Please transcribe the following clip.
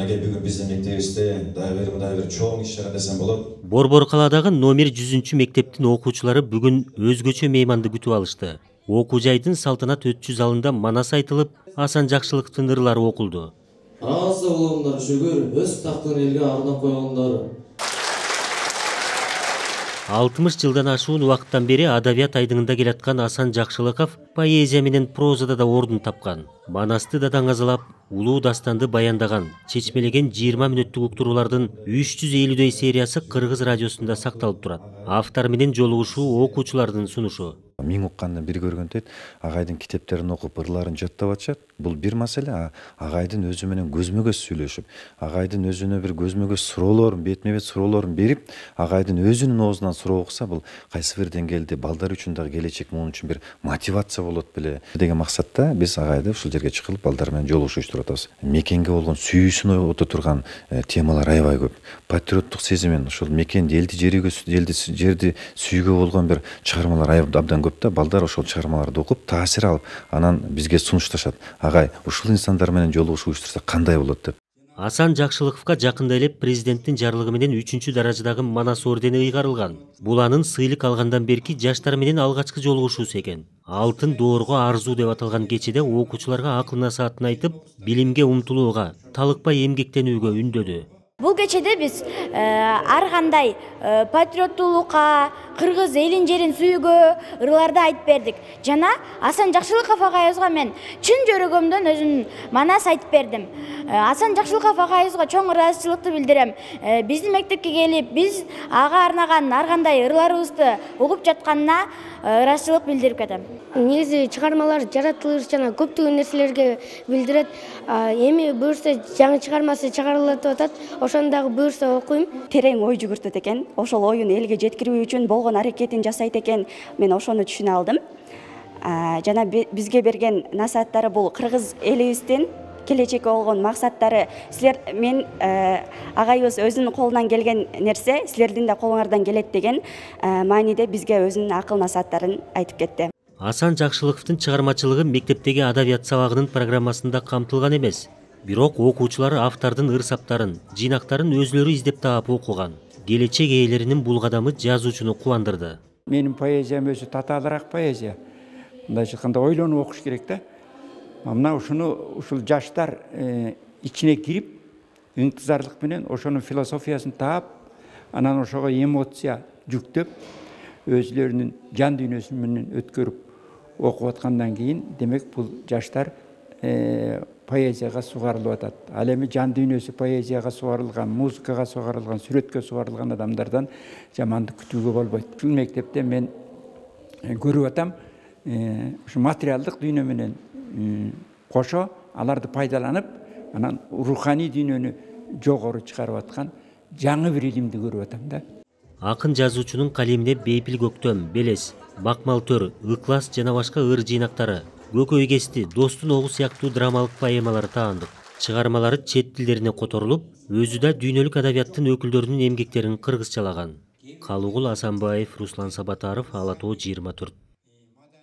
Мынакей бүгүн биздин мектебибизде дагы бир чоң иш-чара десем болот. Борбор каладагы номер 100 мектептин окуучулары бүгүн өзгөчө мейманды күтүп алышты. Окуу жайдын салтанат өтчү залында манас айтылып, Асан Жакшылыктын ырлары окулду. Аз да болгондор шүгүр, өз тактын элге арнап койгондор. 60 жылдан ашуун убакыттан бери адабият айдыңында келаткан Асан Жакшылыков поэзия менен прозада да ордун тапкан. Манасты да даңазалап, улуу дастанды баяндаган, чечмелеген 20 мүнөттүк уктуруулардын 350дөй сериясы Кыргыз радиосунда сакталып турат. Автор менен жолугушуу окуучулардын сунушу. Миң укканды бир көргөндөйт, агайдын китептерин окуп, ырларын жаттап атышат. Бул бир маселе, агайдын өзү менен көзмө-көз сүйлөшүп, агайдын өзүнө бир көзмө-көз суроолорун, бетме-бет суроолорун берип, агайдын өзүнүн оозунан суроо укса, бул кайсы бир деңгээлде балдар үчүн дагы келечек муун үчүн бир мотивация болот беле деген максатта биз агайды ушул жерге чыгылып балдар менен жолугушуу уюштуруп атабыз. Мекенге болгон сүйүүсүн ойгото турган темалар аябай көп. Патриоттук сезимин, ушул мекенди, элди, жерди сүйүүгө болгон бир чыгармалар абдан көп да, балдар ошол чыгармаларды окуп, таасир алып, анан бизге сунушташат. Агай, ушул инсандар менен жолугушуу уюштурса кандай болот деп. Асан Жакшылыковго жакында эле президенттин жарлыгы менен 3-чү даражадагы Манас ордени ыйгарылган. Бул анын сыйлык алгандан берки жаштар менен алгачкы жолугушуусу экен. Алтын доорго арзуу деп аталган кечеде окуучуларга акыл насаатын айтып, билимге умтулууга, талыкпай эмгектенүүгө үндөдү. Бул кечеде биз ар кандай патриоттуулукка, кыргыз элин жерин сүйүүгө ырларды айтып бердик. Жана Асан Жакшылыков агайыбызга мен чын жүрөгүмдөн өзүм манас айтып бердим. Асан Жакшылыков агайыбызга чоң ыраазычылыкты билдирем. Биздин мектепке келип, биз ага арнаган ар кандай ырларыбызды угуп жатканына ыраазычылык билдирип кетем. Негизи чыгармалар жаратылыш жана көптөгөн нерселерге билдирет. Эми буюрса жаңы чыгармасы чыгарылат деп атат. Ошону дагы буюрса окуйм. Терең ой жүгүртөт экен. Ошол оюн элге жеткирүү үчүн болгон аракетин жасайт экен. Мен ошону түшүнө алдым. Жана бизге берген насааттары бул кыргыз элибиздин келечекке болгон максаттары. Силер мен агайыбыз өзүнүн колунан келген нерсе силердин да колуңардан келет деген мааниде бизге өзүнүн акыл насааттарын айтып кетти. Асан Жакшылыковдун чыгармачылыгы мектептеги адабият сабагынын программасында камтылган эмес. Бирок окуучулар автордун ыр-саптарын, жыйнактарын өзлөрү издеп таап окуган. Келечек ээлеринин бул кадамы жазуучуну кубандырды. Менин поэзиям өзү татаалыраак поэзия. Мындайча айтканда ойлонуп окуш керек да. Мына ушул жаштар ичине кирип, ыңтызарлык менен ошонун философиясын таап, анан ошого эмоция жүктөп, өзлөрүнүн жан дүйнөсү менен өткөрүп окуп аткандан кийин, демек бул жаштар поэзияга сугарылып атат. Ал эми жан дүйнөсү поэзияга сугарылган, музыкага сугарылган, сүрөткө сугарылган адамдардан жамандык күтүүгө болбойт. Ушул мектепте мен көрүп атам, ушу материалдык дүйнө менен кошо аларды пайдаланып, анан руханий дүйнөнү жогору чыгарып аткан жаңы бир илимди көрүп атам да. Акын жазуучунун калемине Бейпил көктөм, Белес, Бакмал төр, Ыклас жана башка ыр жыйнактары, Көкөй кести, Достун огу сыяктуу драмалык поэмалары таандык. Чыгармалары чет тилдерине которулуп, өзү да дүйнөлүк адабияттын өкүлдөрүнүн эмгектерин кыргызчалаган. Калугул Асанбаев, Руслан Сабатаров, Ала Тоо 24.